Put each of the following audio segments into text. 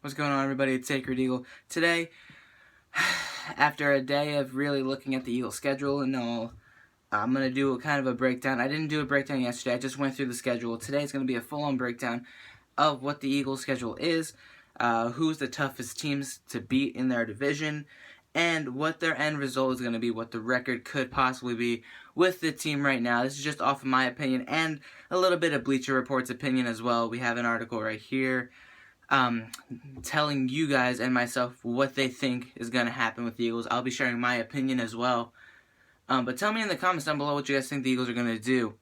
What's going on, everybody? It's Sacred Eagle. Today, after a day of really looking at the Eagle schedule and all, I'm going to do kind of a breakdown. I didn't do a breakdown yesterday. I just went through the schedule. Today is going to be a full-on breakdown of what the Eagle schedule is, who's the toughest teams to beat in their division, and what their end result is going to be, what the record could possibly be with the team right now. This is just off of my opinion and a little bit of Bleacher Report's opinion as well. We have an article right here telling you guys and myself what they think is going to happen with the Eagles. I'll be sharing my opinion as well. But tell me in the comments down below what you guys think the Eagles are going to do.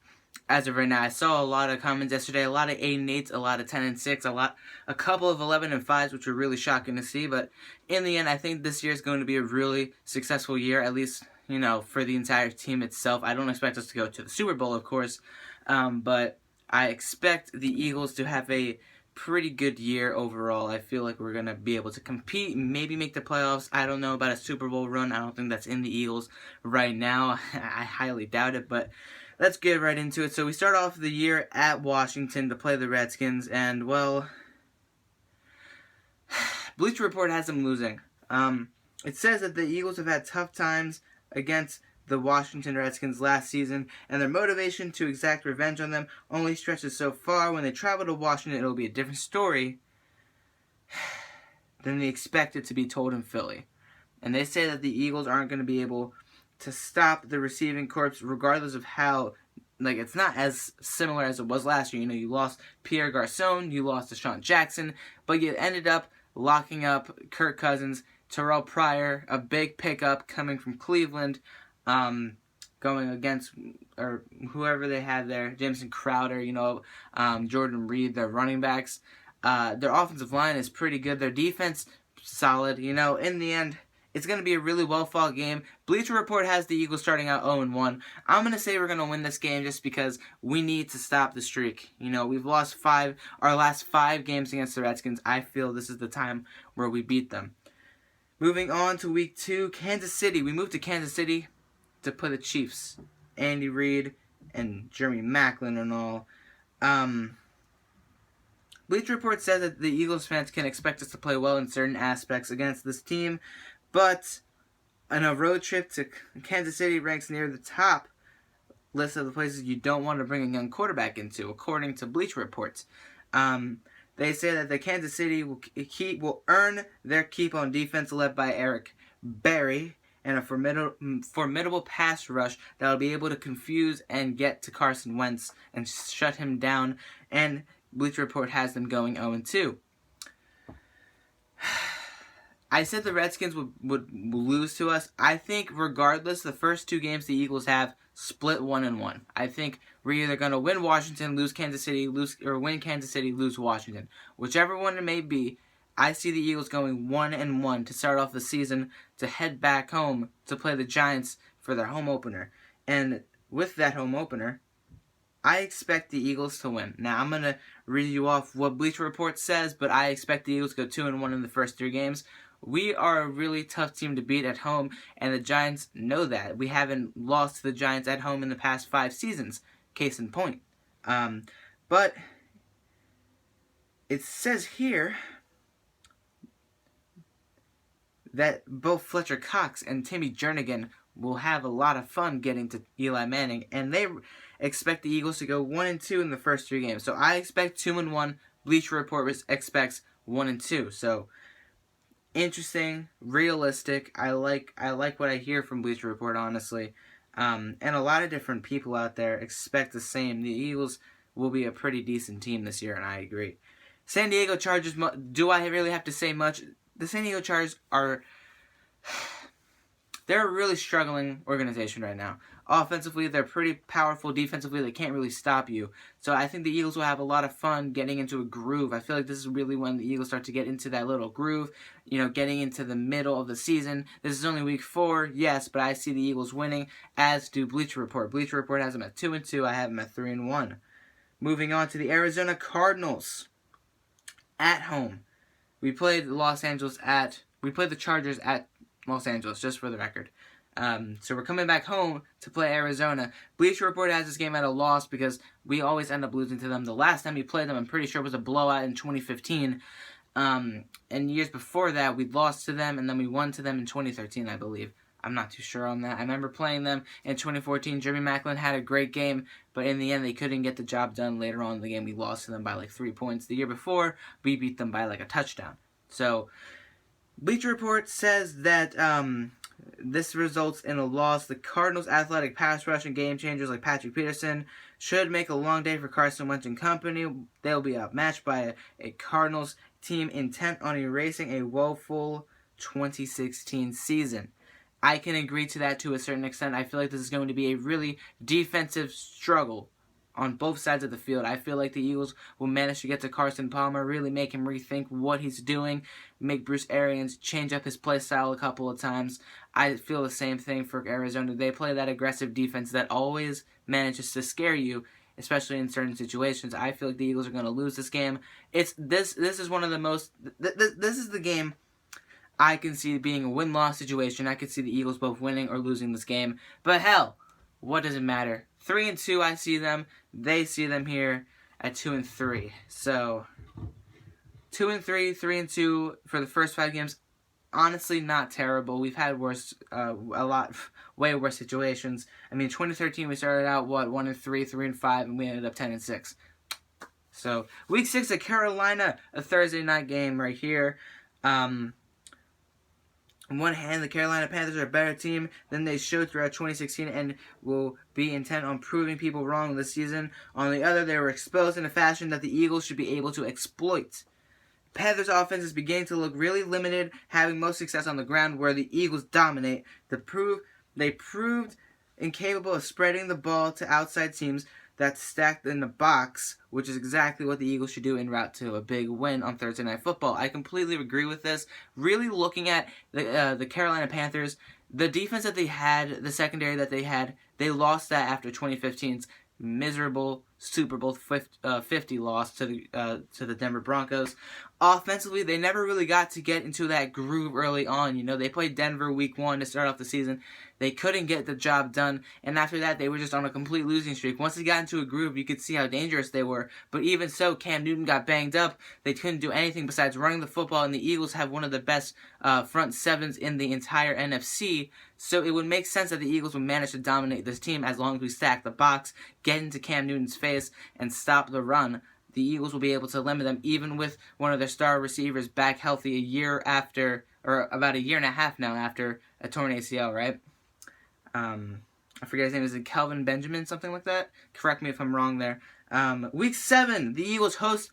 As of right now, I saw a lot of comments yesterday, a lot of 8-8s, a lot of 10-6, a couple of 11-5s, which were really shocking to see. But in the end, I think this year is going to be a really successful year, at least, you know, for the entire team itself. I don't expect us to go to the Super Bowl, of course, but I expect the Eagles to have a pretty good year overall. I feel like we're going to be able to compete, maybe make the playoffs. I don't know about a Super Bowl run. I don't think that's in the Eagles right now. I highly doubt it, but let's get right into it. So we start off the year at Washington to play the Redskins, and, well, Bleacher Report has them losing. It says that the Eagles have had tough times against the Washington Redskins last season, and their motivation to exact revenge on them only stretches so far. When they travel to Washington, it'll be a different story than they expect it to be told in Philly. And they say that the Eagles aren't going to be able to stop the receiving corps regardless of how, like, it's not as similar as it was last year. You know, you lost Pierre Garçon, you lost Deshaun Jackson, but you ended up locking up Kirk Cousins, Terrell Pryor, a big pickup coming from Cleveland, going against or whoever they had there, Jameson Crowder, you know, Jordan Reed, their running backs. Their offensive line is pretty good. Their defense, solid. You know, in the end, it's going to be a really well-fought game. Bleacher Report has the Eagles starting out 0-1. I'm going to say we're going to win this game just because we need to stop the streak. You know, we've lost our last 5 games against the Redskins. I feel this is the time where we beat them. Moving on to week 2, Kansas City. We moved to Kansas City to play the Chiefs. Andy Reid and Jeremy Maclin and all. Bleacher Report says that the Eagles fans can expect us to play well in certain aspects against this team, but on a road trip to Kansas City ranks near the top list of the places you don't want to bring a young quarterback into, according to Bleacher Reports. They say that the Kansas City will earn their keep on defense, led by Eric Berry, and a formidable pass rush that will be able to confuse and get to Carson Wentz and shut him down. And Bleacher Report has them going 0-2. I said the Redskins would lose to us. I think regardless, the first 2 games the Eagles have split 1-1. I think we're either going to win Washington, lose Kansas City, win Kansas City, lose Washington. Whichever one it may be, I see the Eagles going 1-1 to start off the season, to head back home to play the Giants for their home opener. And with that home opener, I expect the Eagles to win. Now, I'm going to read you off what Bleacher Report says, but I expect the Eagles to go 2-1 in the first 3 games. We are a really tough team to beat at home, and the Giants know that. We haven't lost to the Giants at home in the past 5 seasons, case in point. But it says here that both Fletcher Cox and Timmy Jernigan will have a lot of fun getting to Eli Manning, and they expect the Eagles to go 1-2 in the first 3 games. So I expect 2-1. Bleacher Report expects 1-2. So interesting, realistic. I like what I hear from Bleacher Report, honestly. And a lot of different people out there expect the same. The Eagles will be a pretty decent team this year, and I agree. San Diego Chargers, do I really have to say much? The San Diego Chargers they're a really struggling organization right now. Offensively, they're pretty powerful. Defensively, they can't really stop you. So I think the Eagles will have a lot of fun getting into a groove. I feel like this is really when the Eagles start to get into that little groove, you know, getting into the middle of the season. This is only week 4, yes, but I see the Eagles winning, as do Bleacher Report. Bleacher Report has them at 2-2. I have them at 3-1. Moving on to the Arizona Cardinals at home. We played the Chargers at Los Angeles, just for the record. So we're coming back home to play Arizona. Bleacher Report has this game at a loss because we always end up losing to them. The last time we played them, I'm pretty sure, was a blowout in 2015. And years before that, we lost to them, and then we won to them in 2013, I believe. I'm not too sure on that. I remember playing them in 2014. Jeremy Maclin had a great game, but in the end, they couldn't get the job done. Later on in the game, we lost to them by like 3 points. The year before, we beat them by like a touchdown. So, Bleacher Report says that this results in a loss. The Cardinals' athletic pass rush and game changers like Patrick Peterson should make a long day for Carson Wentz and company. They'll be outmatched by a Cardinals team intent on erasing a woeful 2016 season. I can agree to that to a certain extent. I feel like this is going to be a really defensive struggle on both sides of the field. I feel like the Eagles will manage to get to Carson Palmer, really make him rethink what he's doing, make Bruce Arians change up his play style a couple of times. I feel the same thing for Arizona. They play that aggressive defense that always manages to scare you, especially in certain situations. I feel like the Eagles are going to lose this game. This is one of the most... This is the game I can see being a win-loss situation. I could see the Eagles both winning or losing this game. But hell, what does it matter? 3-2, I see them. They see them here at 2-3. So, 2-3, 3-2 for the first 5 games. Honestly, not terrible. We've had worse, way worse situations. I mean, 2013 we started out 1-3, 3-5, and we ended up 10-6. So, week 6 at Carolina, a Thursday night game right here. On one hand, the Carolina Panthers are a better team than they showed throughout 2016 and will be intent on proving people wrong this season. On the other, they were exposed in a fashion that the Eagles should be able to exploit. Panthers' offense is beginning to look really limited, having most success on the ground where the Eagles dominate. They proved incapable of spreading the ball to outside teams that's stacked in the box, which is exactly what the Eagles should do en route to a big win on Thursday Night Football. I completely agree with this. Really looking at the Carolina Panthers, the defense that they had, the secondary that they had, they lost that after 2015's miserable Super Bowl 50 loss to the Denver Broncos. Offensively, they never really got to get into that groove early on. You know, they played Denver week 1 to start off the season. They couldn't get the job done, and after that, they were just on a complete losing streak. Once they got into a groove, you could see how dangerous they were. But even so, Cam Newton got banged up. They couldn't do anything besides running the football, and the Eagles have one of the best front sevens in the entire NFC. So it would make sense that the Eagles would manage to dominate this team as long as we stack the box, get into Cam Newton's face, and stop the run. The Eagles will be able to limit them, even with one of their star receivers back healthy a year after, or about a year and a half now after a torn ACL, right? I forget his name. Is it Kelvin Benjamin, something like that? Correct me if I'm wrong there. Week 7, the Eagles host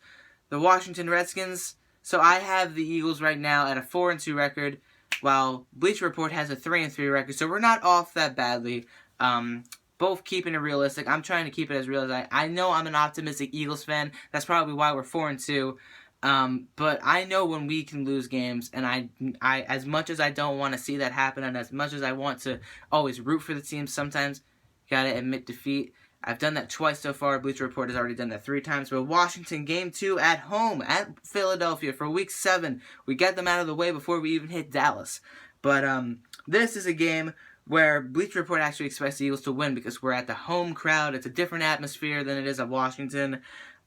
the Washington Redskins. So I have the Eagles right now at a 4-2 record, while Bleacher Report has a 3-3 record. So we're not off that badly. Both keeping it realistic. I'm trying to keep it as real as I know I'm an optimistic Eagles fan. That's probably why we're 4-2. But I know when we can lose games, and I as much as I don't want to see that happen, and as much as I want to always root for the team, sometimes you gotta admit defeat. I've done that twice so far. Bleacher Report has already done that 3 times. But Washington, game 2 at home at Philadelphia for week 7. We get them out of the way before we even hit Dallas. But this is a game where Bleacher Report actually expects the Eagles to win because we're at the home crowd. It's a different atmosphere than it is at Washington.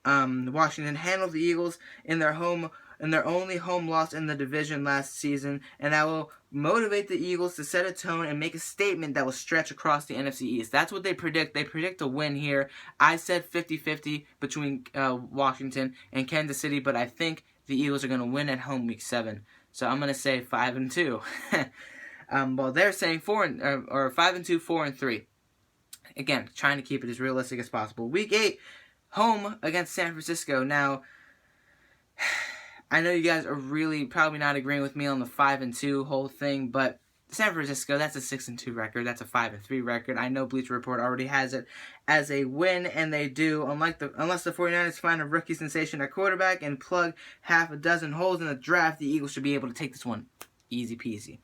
Washington handled the Eagles in their only home loss in the division last season, and that will motivate the Eagles to set a tone and make a statement that will stretch across the NFC East. That's what they predict. They predict a win here. I said 50-50 between Washington and Kansas City, but I think the Eagles are going to win at home week 7. So I'm going to say 5-2. Well, they're saying 5-2, 4-3. Again, trying to keep it as realistic as possible. Week 8, home against San Francisco. Now, I know you guys are really probably not agreeing with me on the 5-2 whole thing, but San Francisco, that's a 6-2 record. That's a 5-3 record. I know Bleacher Report already has it as a win, and they do. Unless the 49ers find a rookie sensation at quarterback and plug half a dozen holes in the draft, the Eagles should be able to take this one easy peasy.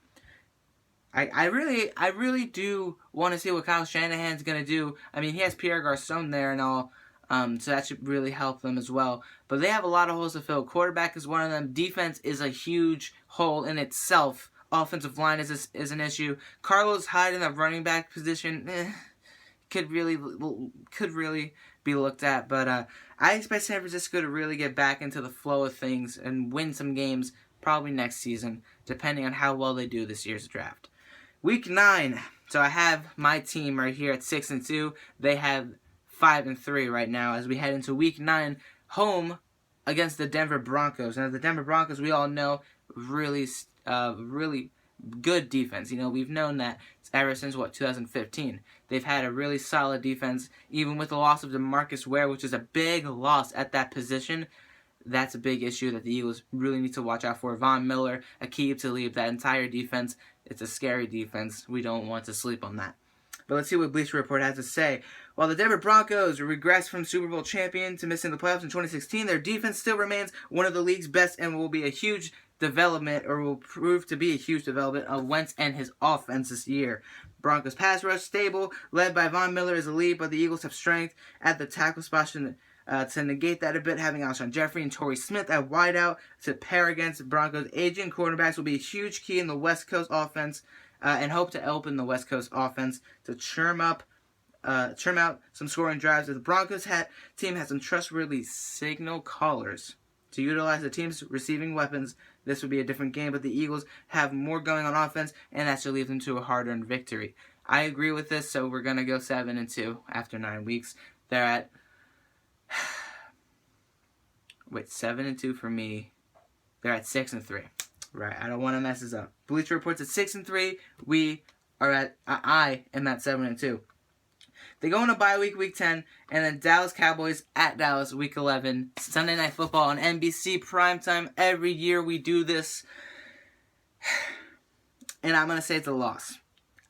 I really do want to see what Kyle Shanahan's going to do. I mean, he has Pierre Garçon there and all, so that should really help them as well. But they have a lot of holes to fill. Quarterback is one of them. Defense is a huge hole in itself. Offensive line is an issue. Carlos Hyde in the running back position could really be looked at. But I expect San Francisco to really get back into the flow of things and win some games probably next season, depending on how well they do this year's draft. Week 9. So I have my team right here at 6-2. They have 5-3 right now as we head into Week 9, home against the Denver Broncos. Now the Denver Broncos, we all know, really good defense. You know, we've known that ever since 2015. They've had a really solid defense, even with the loss of DeMarcus Ware, which is a big loss at that position. That's a big issue that the Eagles really need to watch out for. Von Miller, Aqib Talib, that entire defense, it's a scary defense. We don't want to sleep on that. But let's see what Bleacher Report has to say. While the Denver Broncos regressed from Super Bowl champion to missing the playoffs in 2016, their defense still remains one of the league's best and will be a huge development, or will prove to be a huge development of Wentz and his offense this year. Broncos pass rush stable, led by Von Miller as a lead, but the Eagles have strength at the tackle spot to negate that a bit, having Alshon Jeffrey and Torrey Smith at wideout to pair against Broncos. Aging quarterbacks will be a huge key in the West Coast offense, and hope to open the West Coast offense to churn out some scoring drives. As the Broncos team has some trustworthy signal callers to utilize the team's receiving weapons, this would be a different game, but the Eagles have more going on offense, and that should lead them to a hard-earned victory. I agree with this, so we're going to go 7-2 after 9 weeks. They're at 7-2 for me. They're at 6-3. Right, I don't want to mess this up. Bleacher Report's at 6-3. I am at 7-2. They go on a bye week, Week 10, and then Dallas Cowboys at Dallas, Week 11. Sunday Night Football on NBC primetime. Every year we do this. And I'm going to say it's a loss.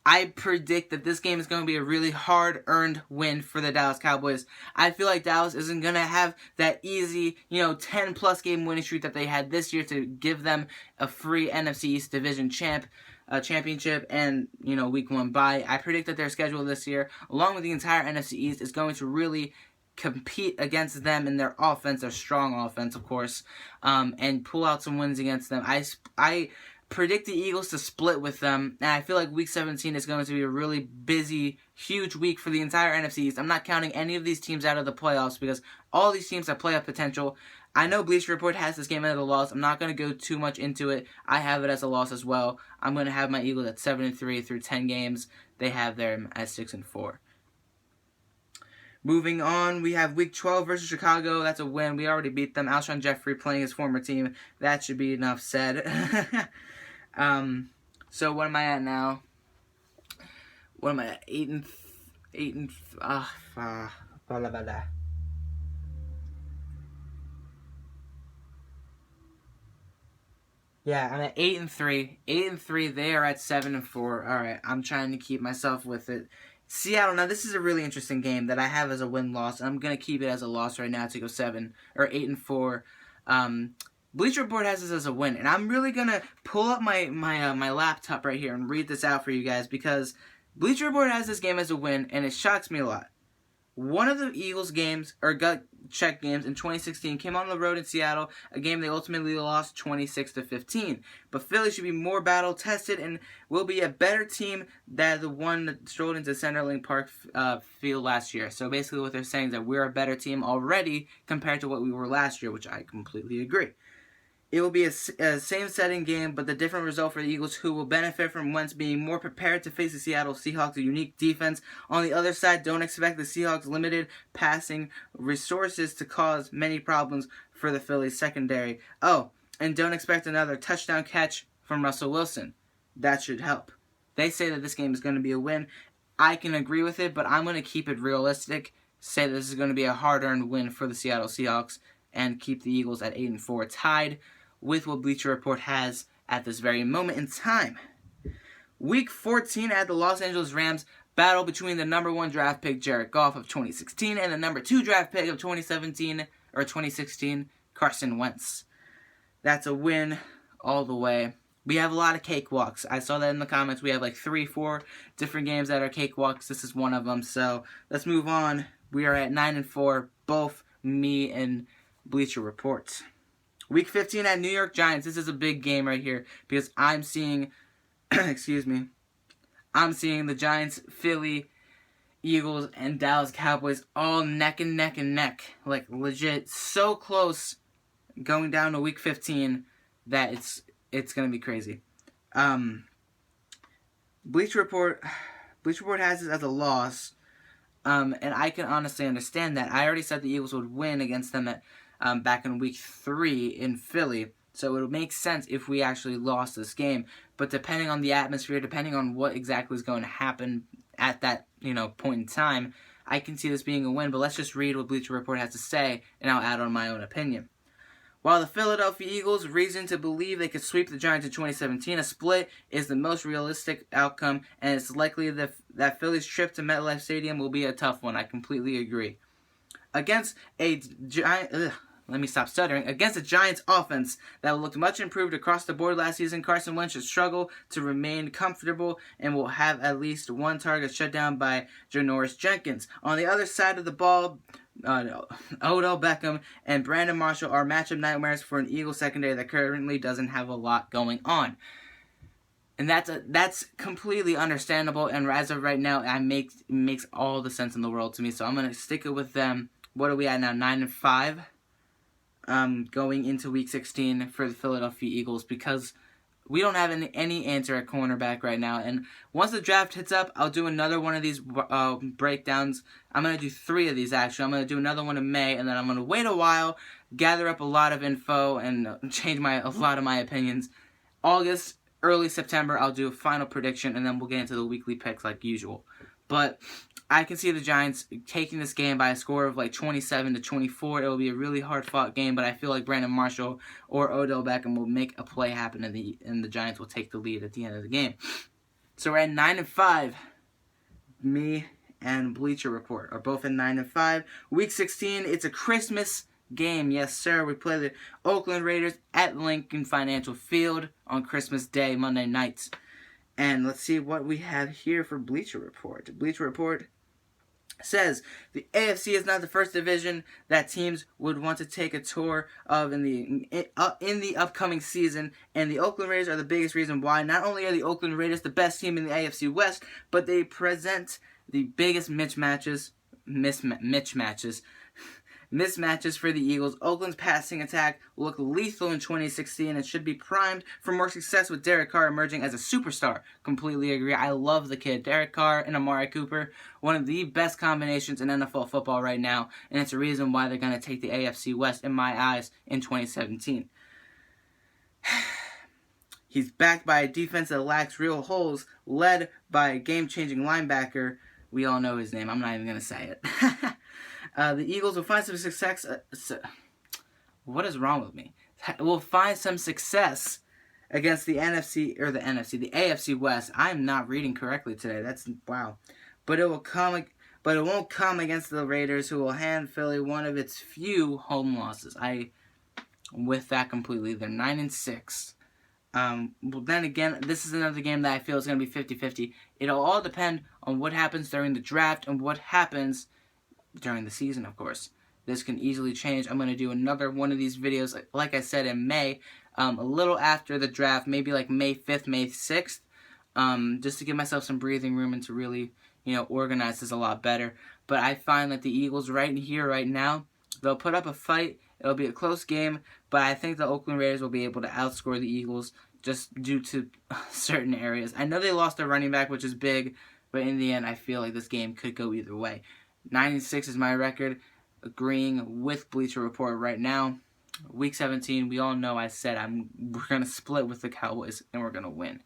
I predict that this game is going to be a really hard-earned win for the Dallas Cowboys. I feel like Dallas isn't going to have that easy, 10-plus game winning streak that they had this year to give them a free NFC East Division championship and, Week 1 bye. I predict that their schedule this year, along with the entire NFC East, is going to really compete against them in their offense, their strong offense, of course, and pull out some wins against them. I predict the Eagles to split with them, and I feel like Week 17 is going to be a really busy, huge week for the entire NFC East. I'm not counting any of these teams out of the playoffs because all these teams have playoff potential. I know Bleacher Report has this game as a loss. I'm not going to go too much into it. I have it as a loss as well. I'm going to have my Eagles at 7-3 through 10 games. They have them at 6-4. Moving on, we have Week 12 versus Chicago. That's a win. We already beat them. Alshon Jeffrey playing his former team. That should be enough said. So what am I at now? What am I at? 8 and Yeah, I'm at 8-3. 8-3. They are at 7-4. All right, I'm trying to keep myself with it. Seattle. Now this is a really interesting game that I have as a win-loss. I'm gonna keep it as a loss right now to go 8-4. Bleacher Report has this as a win, and I'm really gonna pull up my laptop right here and read this out for you guys because Bleacher Report has this game as a win, and it shocks me a lot. One of the Eagles games, or gut check games in 2016, came on the road in Seattle, a game they ultimately lost 26-15. But Philly should be more battle tested and will be a better team than the one that strolled into Centerlink Park field last year. So basically what they're saying is that we're a better team already compared to what we were last year, which I completely agree. It will be a same-setting game, but the different result for the Eagles, who will benefit from Wentz being more prepared to face the Seattle Seahawks' unique defense. On the other side, don't expect the Seahawks' limited passing resources to cause many problems for the Phillies secondary. Oh, and don't expect another touchdown catch from Russell Wilson. That should help. They say that this game is going to be a win. I can agree with it, but I'm going to keep it realistic, say that this is going to be a hard-earned win for the Seattle Seahawks, and keep the Eagles at 8-4 tied with what Bleacher Report has at this very moment in time. Week 14 at the Los Angeles Rams, battle between the number 1 draft pick Jared Goff of 2016 and the number 2 draft pick of 2016 Carson Wentz. That's a win all the way. We have a lot of cakewalks. I saw that in the comments. We have like 3-4 different games that are cakewalks. This is one of them. So let's move on. We are at 9-4, both me and Bleacher Report. Week 15 at New York Giants. This is a big game right here because I'm seeing, I'm seeing the Giants, Philly Eagles and Dallas Cowboys all neck and neck and neck. Like, legit, so close going down to week 15 that it's going to be crazy. Bleacher Report has this as a loss, and I can honestly understand that. I already said the Eagles would win against them back in week 3 in Philly, so it would make sense if we actually lost this game. But depending on the atmosphere, depending on what exactly is going to happen at that point in time, I can see this being a win. But let's just read what Bleacher Report has to say, and I'll add on my own opinion. While the Philadelphia Eagles reason to believe they could sweep the Giants in 2017, a split is the most realistic outcome, and it's likely that Philly's trip to MetLife Stadium will be a tough one. I completely agree. Against a Giants offense that looked much improved across the board last season, Carson Wentz should struggle to remain comfortable and will have at least one target shut down by Janoris Jenkins. On the other side of the ball, Odell Beckham and Brandon Marshall are matchup nightmares for an Eagles secondary that currently doesn't have a lot going on. And that's completely understandable, and as of right now, it makes all the sense in the world to me. So I'm going to stick it with them. What are we at now? 9-5? Going into week 16 for the Philadelphia Eagles, because we don't have any answer at cornerback right now. And once the draft hits up, I'll do another one of these breakdowns. I'm going to do 3 of these, actually. I'm going to do another one in May, and then I'm going to wait a while, gather up a lot of info, and change a lot of my opinions. August, early September, I'll do a final prediction, and then we'll get into the weekly picks like usual. But I can see the Giants taking this game by a score of like 27-24. It will be a really hard-fought game, but I feel like Brandon Marshall or Odell Beckham will make a play happen, and the Giants will take the lead at the end of the game. So we're at 9-5. Me and Bleacher Report are both at 9-5. Week 16, it's a Christmas game. Yes, sir. We play the Oakland Raiders at Lincoln Financial Field on Christmas Day, Monday nights. And let's see what we have here for Bleacher Report. Bleacher Report says the AFC is not the first division that teams would want to take a tour of in the upcoming season, and the Oakland Raiders are the biggest reason why. Not only are the Oakland Raiders the best team in the AFC West, but they present the biggest mismatches for the Eagles. Oakland's passing attack looked lethal in 2016 and should be primed for more success with Derek Carr emerging as a superstar. Completely agree. I love the kid. Derek Carr and Amari Cooper, one of the best combinations in NFL football right now, and it's a reason why they're going to take the AFC West in my eyes in 2017. He's backed by a defense that lacks real holes, led by a game-changing linebacker. We all know his name. I'm not even going to say it. The Eagles will find some success. What is wrong with me? Will find some success against the AFC West. I'm not reading correctly today. That's wow. But it won't come against the Raiders, who will hand Philly one of its few home losses. With that completely. They're 9-6. Well, then again, this is another game that I feel is going to be 50-50. It'll all depend on what happens during the draft and what happens during the season, of course. This can easily change. I'm going to do another one of these videos, like I said, in May, a little after the draft, maybe like May 5th, May 6th, just to give myself some breathing room and to really, organize this a lot better. But I find that the Eagles right here, right now, they'll put up a fight. It'll be a close game, but I think the Oakland Raiders will be able to outscore the Eagles just due to certain areas. I know they lost their running back, which is big, but in the end, I feel like this game could go either way. 9-6 is my record, agreeing with Bleacher Report right now. Week 17, we all know I said we're going to split with the Cowboys, and we're going to win.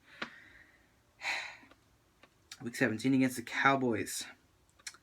Week 17 against the Cowboys.